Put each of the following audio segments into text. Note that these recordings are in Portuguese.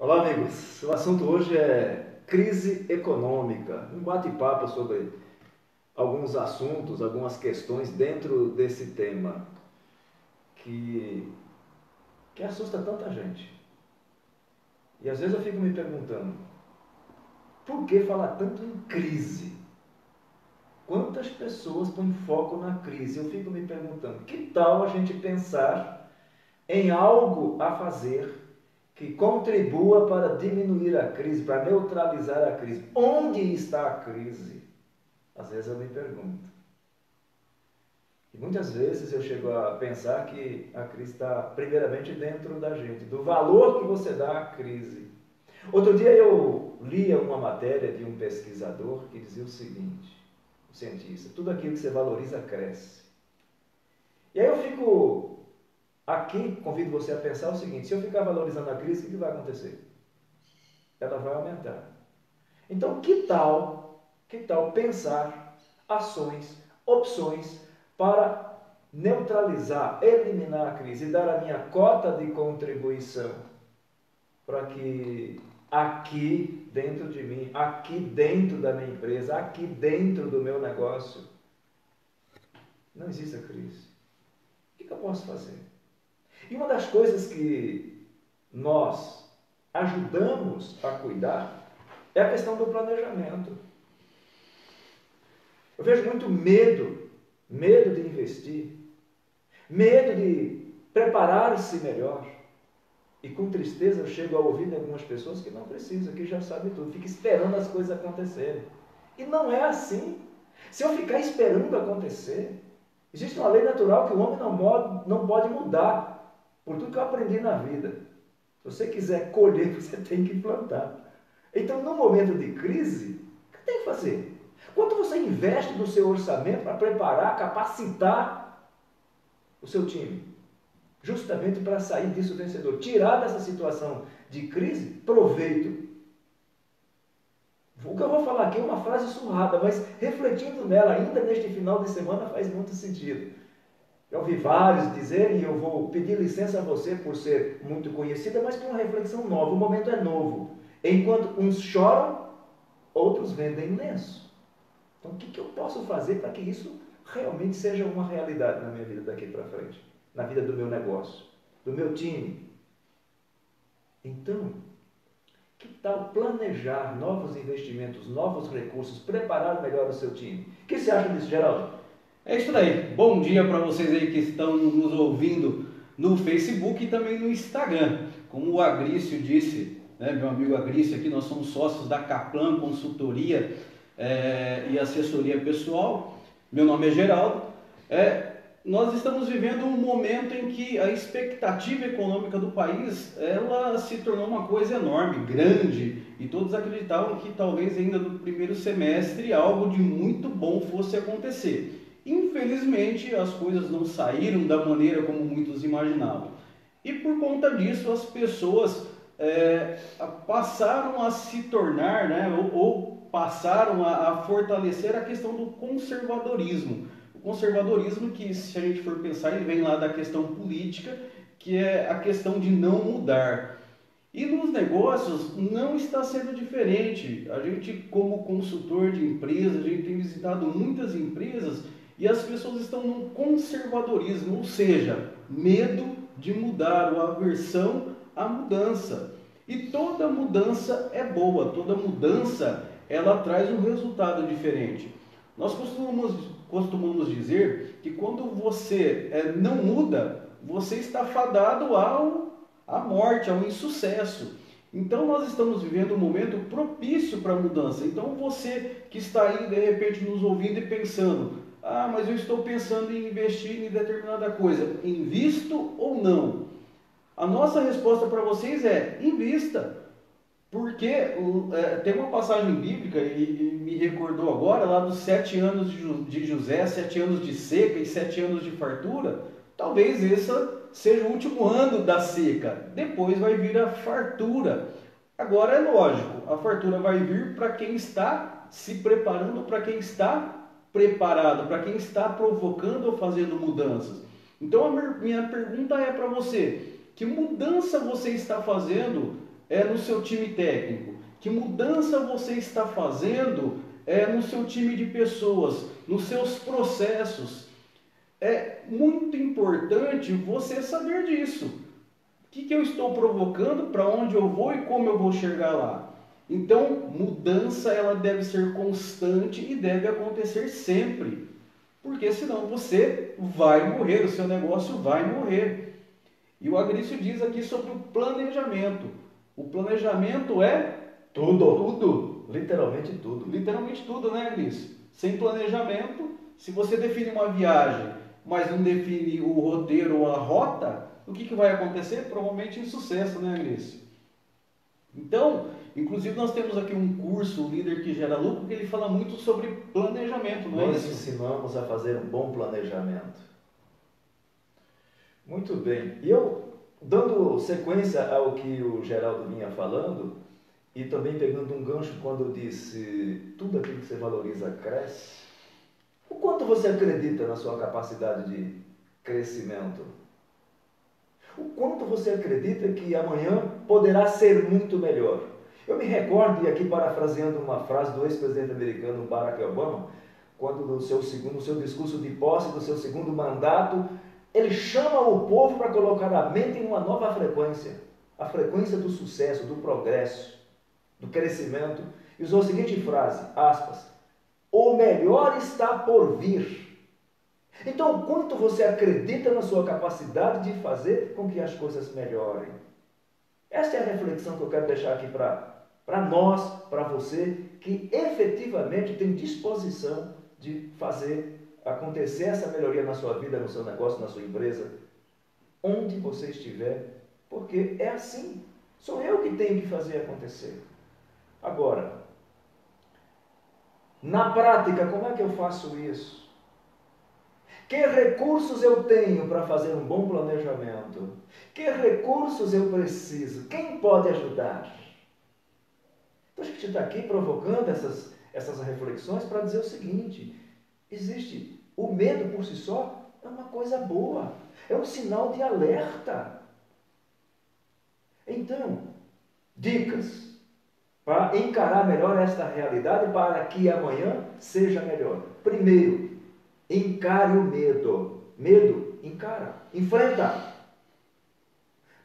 Olá, amigos. O assunto hoje é crise econômica. Um bate-papo sobre alguns assuntos, algumas questões dentro desse tema que, que assusta tanta gente. E às vezes eu fico me perguntando, por que falar tanto em crise? Quantas pessoas põem foco na crise? Eu fico me perguntando, que tal a gente pensar em algo a fazer que contribua para diminuir a crise, para neutralizar a crise? Onde está a crise? Às vezes eu me pergunto. E muitas vezes eu chego a pensar que a crise está primeiramente dentro da gente, do valor que você dá à crise. Outro dia eu lia uma matéria de um pesquisador que dizia o seguinte, um cientista: tudo aquilo que você valoriza cresce. E aí eu fico aqui, convido você a pensar o seguinte: se eu ficar valorizando a crise, o que vai acontecer? Ela vai aumentar. Então, que tal pensar ações, opções para neutralizar, eliminar a crise e dar a minha cota de contribuição para que aqui dentro de mim, aqui dentro da minha empresa, aqui dentro do meu negócio, não exista crise? O que eu posso fazer? E uma das coisas que nós ajudamos a cuidar é a questão do planejamento. Eu vejo muito medo de investir, medo de preparar-se melhor. E com tristeza eu chego a ouvir de algumas pessoas que não precisam, que já sabem tudo, fica esperando as coisas acontecerem. E não é assim. Se eu ficar esperando acontecer, existe uma lei natural que o homem não pode mudar, por tudo que eu aprendi na vida. Se você quiser colher, você tem que plantar. Então, no momento de crise, o que tem que fazer? Quanto você investe do seu orçamento para preparar, capacitar o seu time? Justamente para sair disso vencedor. Tirar dessa situação de crise proveito. O que eu vou falar aqui é uma frase surrada, mas refletindo nela ainda neste final de semana faz muito sentido. Eu ouvi vários dizerem, e eu vou pedir licença a você por ser muito conhecida, mas com uma reflexão nova. O momento é novo. Enquanto uns choram, outros vendem lenço. Então, o que eu posso fazer para que isso realmente seja uma realidade na minha vida daqui para frente? Na vida do meu negócio, do meu time? Então, que tal planejar novos investimentos, novos recursos, preparar melhor o seu time? O que você acha disso, Geraldo? É isso daí. Bom dia para vocês aí que estão nos ouvindo no Facebook e também no Instagram. Como o Agrício disse, né, meu amigo Agrício aqui, nós somos sócios da Caplan Consultoria e Assessoria Pessoal. Meu nome é Geraldo. Nós estamos vivendo um momento em que a expectativa econômica do país ela se tornou uma coisa enorme, grande, e todos acreditavam que talvez ainda no primeiro semestre algo de muito bom fosse acontecer. Infelizmente, as coisas não saíram da maneira como muitos imaginavam. E por conta disso, as pessoas passaram a se tornar, né, ou passaram a fortalecer a questão do conservadorismo. O conservadorismo que, se a gente for pensar, ele vem lá da questão política, que é a questão de não mudar. E nos negócios não está sendo diferente. A gente, como consultor de empresas, a gente tem visitado muitas empresas e as pessoas estão no conservadorismo, ou seja, medo de mudar, ou aversão à mudança. E toda mudança é boa, toda mudança ela traz um resultado diferente. Nós costumamos dizer que quando você não muda, você está fadado à morte, ao insucesso. Então nós estamos vivendo um momento propício para a mudança. Então você que está aí de repente nos ouvindo e pensando: ah, mas eu estou pensando em investir em determinada coisa, invisto ou não? A nossa resposta para vocês é: invista. Porque tem uma passagem bíblica, e me recordou agora, lá dos 7 anos de José, 7 anos de seca e 7 anos de fartura. Talvez esse seja o último ano da seca, depois vai vir a fartura. Agora é lógico, a fartura vai vir para quem está se preparando, para quem está preparado, para quem está provocando ou fazendo mudanças. Então a minha pergunta é para você: que mudança você está fazendo no seu time técnico? Que mudança você está fazendo no seu time de pessoas, nos seus processos? É muito importante você saber disso. O que eu estou provocando, para onde eu vou e como eu vou chegar lá. Então, mudança ela deve ser constante e deve acontecer sempre. Porque senão você vai morrer, o seu negócio vai morrer. E o Agrício diz aqui sobre o planejamento. O planejamento é tudo. Literalmente tudo. Literalmente tudo, né, Agrício? Sem planejamento, se você define uma viagem, mas não define o roteiro ou a rota, o que vai acontecer? Provavelmente insucesso, né, Agrício? Então, inclusive nós temos aqui um curso, o Líder que Gera Lucro, que ele fala muito sobre planejamento, não é isso? Nós ensinamos a fazer um bom planejamento. Muito bem. E eu, dando sequência ao que o Geraldo vinha falando, e também pegando um gancho quando disse tudo aquilo que você valoriza cresce, o quanto você acredita na sua capacidade de crescimento? O quanto você acredita que amanhã poderá ser muito melhor? Eu me recordo, e aqui parafraseando uma frase do ex-presidente americano Barack Obama, quando no seu discurso de posse do seu segundo mandato, ele chama o povo para colocar a mente em uma nova frequência, a frequência do sucesso, do progresso, do crescimento, e usou a seguinte frase, aspas, o melhor está por vir. Então, o quanto você acredita na sua capacidade de fazer com que as coisas melhorem? Esta é a reflexão que eu quero deixar aqui para nós, para você, que efetivamente tem disposição de fazer acontecer essa melhoria na sua vida, no seu negócio, na sua empresa, onde você estiver, porque é assim. Sou eu que tenho que fazer acontecer. Agora, na prática, como é que eu faço isso? Que recursos eu tenho para fazer um bom planejamento? Que recursos eu preciso? Quem pode ajudar? Então a gente está aqui provocando essas reflexões para dizer o seguinte, existe o medo por si só, é uma coisa boa, é um sinal de alerta. Então, dicas para encarar melhor esta realidade para que amanhã seja melhor. Primeiro, encare o medo. Medo, encara, enfrenta.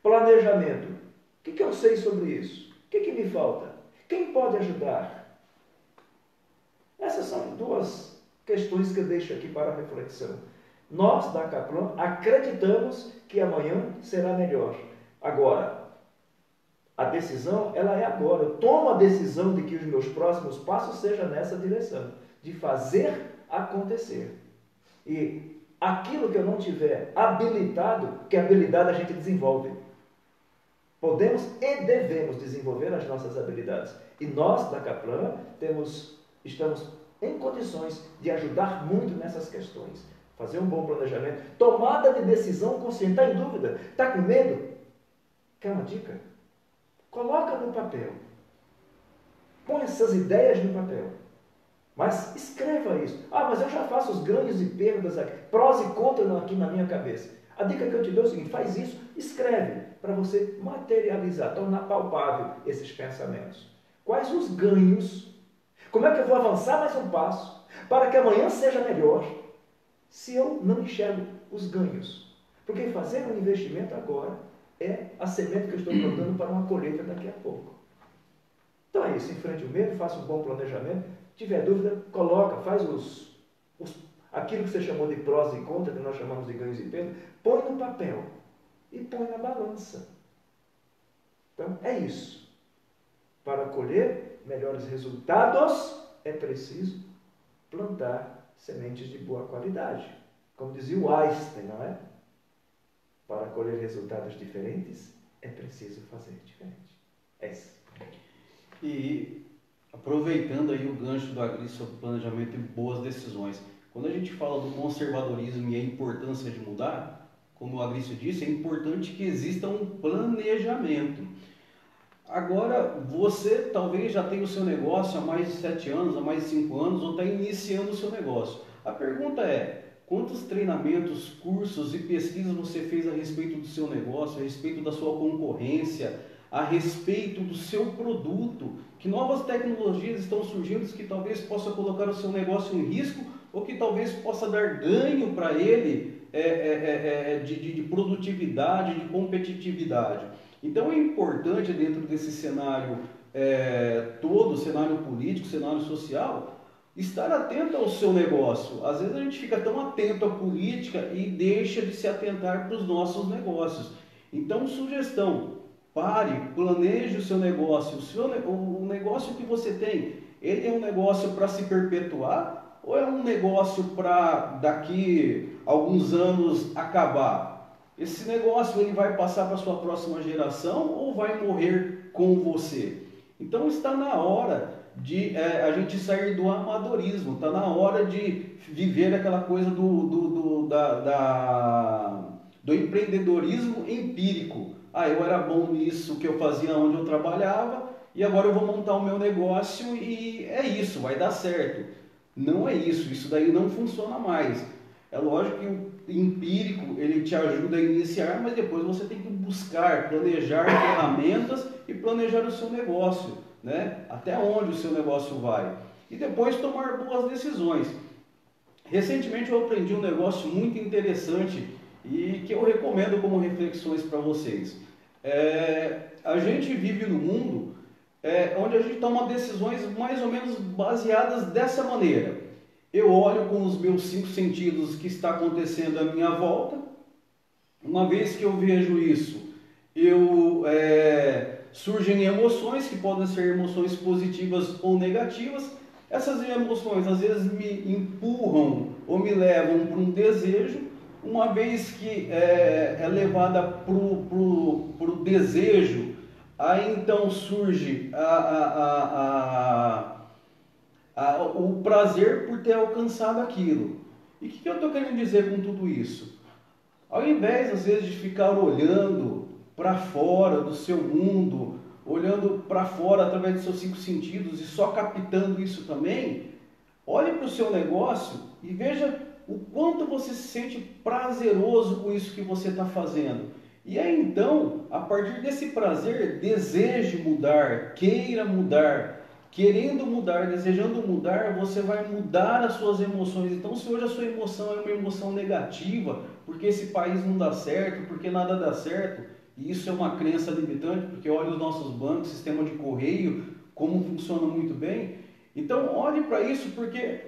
Planejamento. O que eu sei sobre isso? O que me falta? Quem pode ajudar? Essas são duas questões que eu deixo aqui para reflexão. Nós, da Kaplan, acreditamos que amanhã será melhor. Agora, a decisão, ela é agora. Eu tomo a decisão de que os meus próximos passos sejam nessa direção, de fazer acontecer. E aquilo que eu não tiver habilitado, que habilidade a gente desenvolve. Podemos e devemos desenvolver as nossas habilidades. E nós, da Kaplan, estamos em condições de ajudar muito nessas questões. Fazer um bom planejamento, tomada de decisão consciente. Está em dúvida? Está com medo? Quer uma dica? Coloca no papel. Põe essas ideias no papel. Mas escreva isso. Ah, mas eu já faço os ganhos e perdas aqui, prós e contras aqui na minha cabeça. A dica que eu te dou é o seguinte, faz isso, escreve, para você materializar, tornar palpável esses pensamentos. Quais os ganhos? Como é que eu vou avançar mais um passo para que amanhã seja melhor se eu não enxergo os ganhos? Porque fazer um investimento agora é a semente que eu estou plantando para uma colheita daqui a pouco. Então é isso, enfrente o medo, faça um bom planejamento. Se tiver dúvida, coloca, faz aquilo que você chamou de prós e contras, que nós chamamos de ganhos e perdas, põe no papel e põe na balança. Então é isso. Para colher melhores resultados, é preciso plantar sementes de boa qualidade. Como dizia o Einstein, não é? Para colher resultados diferentes, é preciso fazer diferente. É isso. E aproveitando aí o gancho do Agrício sobre planejamento e boas decisões, quando a gente fala do conservadorismo e a importância de mudar, como o Agrício disse, é importante que exista um planejamento. Agora, você talvez já tenha o seu negócio há mais de 7 anos, há mais de 5 anos, ou está iniciando o seu negócio. A pergunta é, quantos treinamentos, cursos e pesquisas você fez a respeito do seu negócio, a respeito da sua concorrência, a respeito do seu produto, que novas tecnologias estão surgindo que talvez possa colocar o seu negócio em risco ou que talvez possa dar ganho para ele de produtividade, de competitividade. Então é importante dentro desse cenário todo, cenário político, cenário social, estar atento ao seu negócio. Às vezes a gente fica tão atento à política e deixa de se atentar para os nossos negócios. Então, sugestão, pare, planeje o seu negócio. O negócio que você tem, ele é um negócio para se perpetuar ou é um negócio para daqui a alguns anos acabar? Esse negócio ele vai passar para a sua próxima geração ou vai morrer com você? Então está na hora de a gente sair do amadorismo, está na hora de viver aquela coisa do empreendedorismo empírico. Eu era bom nisso que eu fazia onde eu trabalhava e agora eu vou montar o meu negócio e é isso, vai dar certo. Não é isso, isso daí não funciona mais. É lógico que o empírico ele te ajuda a iniciar, mas depois você tem que buscar, planejar ferramentas e planejar o seu negócio, né? Até onde o seu negócio vai. E depois tomar boas decisões. Recentemente eu aprendi um negócio muito interessante e que eu recomendo como reflexões para vocês. A gente vive num mundo onde a gente toma decisões mais ou menos baseadas dessa maneira. Eu olho com os meus 5 sentidos o que está acontecendo à minha volta. Uma vez que eu vejo isso, surgem emoções que podem ser emoções positivas ou negativas. Essas emoções às vezes me empurram ou me levam para um desejo. Uma vez que é levada para o desejo, aí então surge o prazer por ter alcançado aquilo. E o que eu estou querendo dizer com tudo isso? Ao invés, às vezes, de ficar olhando para fora do seu mundo, olhando para fora através dos seus 5 sentidos e só captando isso também, olhe para o seu negócio e veja o quanto você se sente prazeroso com isso que você está fazendo. E aí então, a partir desse prazer, deseje mudar, queira mudar. Querendo mudar, desejando mudar, você vai mudar as suas emoções. Então, se hoje a sua emoção é uma emoção negativa, porque esse país não dá certo, porque nada dá certo, e isso é uma crença limitante, porque olha os nossos bancos, sistema de correio, como funciona muito bem. Então, olhe para isso, porque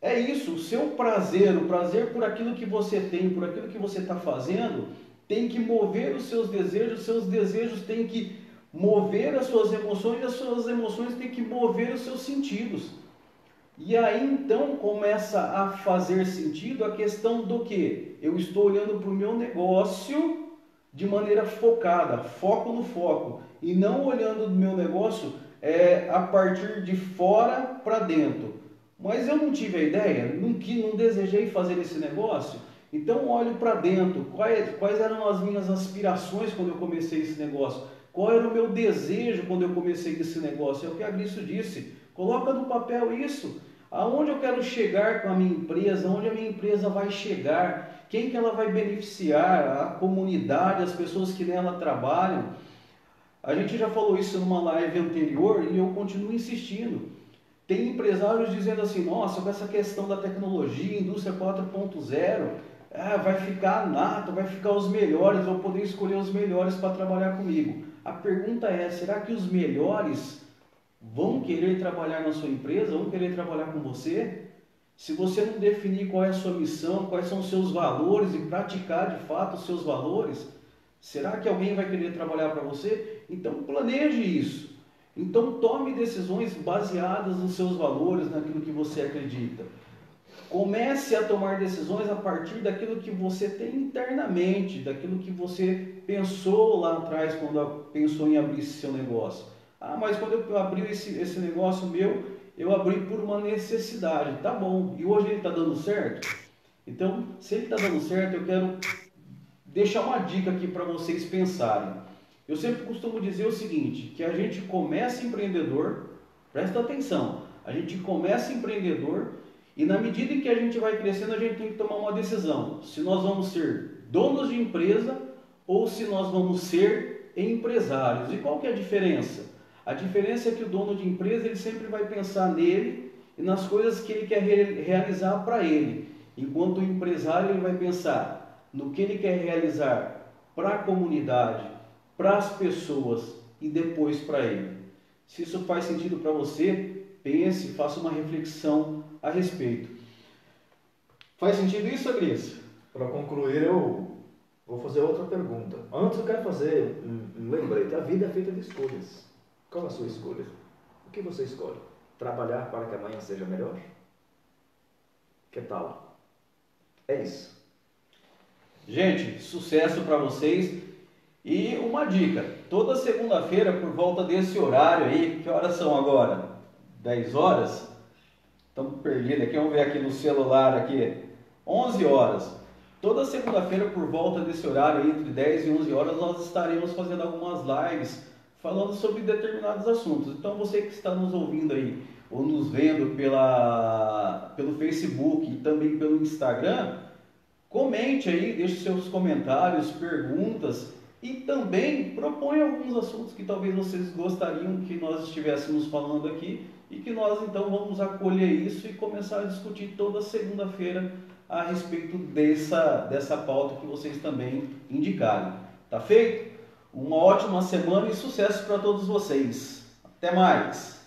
é isso, o seu prazer, o prazer por aquilo que você tem, por aquilo que você está fazendo, tem que mover os seus desejos têm que mover as suas emoções, as suas emoções têm que mover os seus sentidos. E aí então começa a fazer sentido a questão do que? Eu estou olhando para o meu negócio de maneira focada, foco no foco, e não olhando do meu negócio a partir de fora para dentro. Mas eu não tive a ideia, não desejei fazer esse negócio, então olho para dentro, quais eram as minhas aspirações quando eu comecei esse negócio? Qual era o meu desejo quando eu comecei esse negócio? É o que a Agriço disse. Coloca no papel isso. Aonde eu quero chegar com a minha empresa? Aonde a minha empresa vai chegar? Quem que ela vai beneficiar? A comunidade, as pessoas que nela trabalham. A gente já falou isso numa live anterior e eu continuo insistindo. Tem empresários dizendo assim, nossa, com essa questão da tecnologia, indústria 4.0, vai ficar nato, vai ficar os melhores, vou poder escolher os melhores para trabalhar comigo. A pergunta é, será que os melhores vão querer trabalhar na sua empresa, vão querer trabalhar com você? Se você não definir qual é a sua missão, quais são os seus valores e praticar de fato os seus valores, será que alguém vai querer trabalhar para você? Então planeje isso. Então tome decisões baseadas nos seus valores, naquilo que você acredita. Comece a tomar decisões a partir daquilo que você tem internamente, daquilo que você pensou lá atrás quando pensou em abrir esse seu negócio. Mas quando eu abri esse negócio meu, eu abri por uma necessidade. Tá bom, e hoje ele está dando certo? Então, se ele está dando certo, eu quero deixar uma dica aqui para vocês pensarem. Eu sempre costumo dizer o seguinte, que a gente começa empreendedor, presta atenção, a gente começa empreendedor e na medida em que a gente vai crescendo, a gente tem que tomar uma decisão. Se nós vamos ser donos de empresa ou se nós vamos ser empresários. E qual que é a diferença? A diferença é que o dono de empresa ele sempre vai pensar nele e nas coisas que ele quer realizar para ele. Enquanto o empresário ele vai pensar no que ele quer realizar para a comunidade, para as pessoas e depois para ele. Se isso faz sentido para você, pense, faça uma reflexão a respeito. Faz sentido isso, Agnes? Para concluir, eu vou fazer outra pergunta. Antes eu quero fazer um lembrete. A vida é feita de escolhas. Qual a sua escolha? O que você escolhe? Trabalhar para que amanhã seja melhor? Que tal? É isso. Gente, sucesso para vocês. E uma dica, toda segunda-feira por volta desse horário aí, que horas são agora? 10 horas? Estamos perdidos aqui, vamos ver aqui no celular aqui. 11 horas. Toda segunda-feira por volta desse horário aí, entre 10 e 11 horas, nós estaremos fazendo algumas lives falando sobre determinados assuntos. Então você que está nos ouvindo aí, ou nos vendo pelo Facebook e também pelo Instagram, comente aí, deixe seus comentários, perguntas e também proponha alguns assuntos que talvez vocês gostariam que nós estivéssemos falando aqui e que nós então vamos acolher isso e começar a discutir toda segunda-feira a respeito dessa pauta que vocês também indicarem. Tá feito? Uma ótima semana e sucesso para todos vocês. Até mais!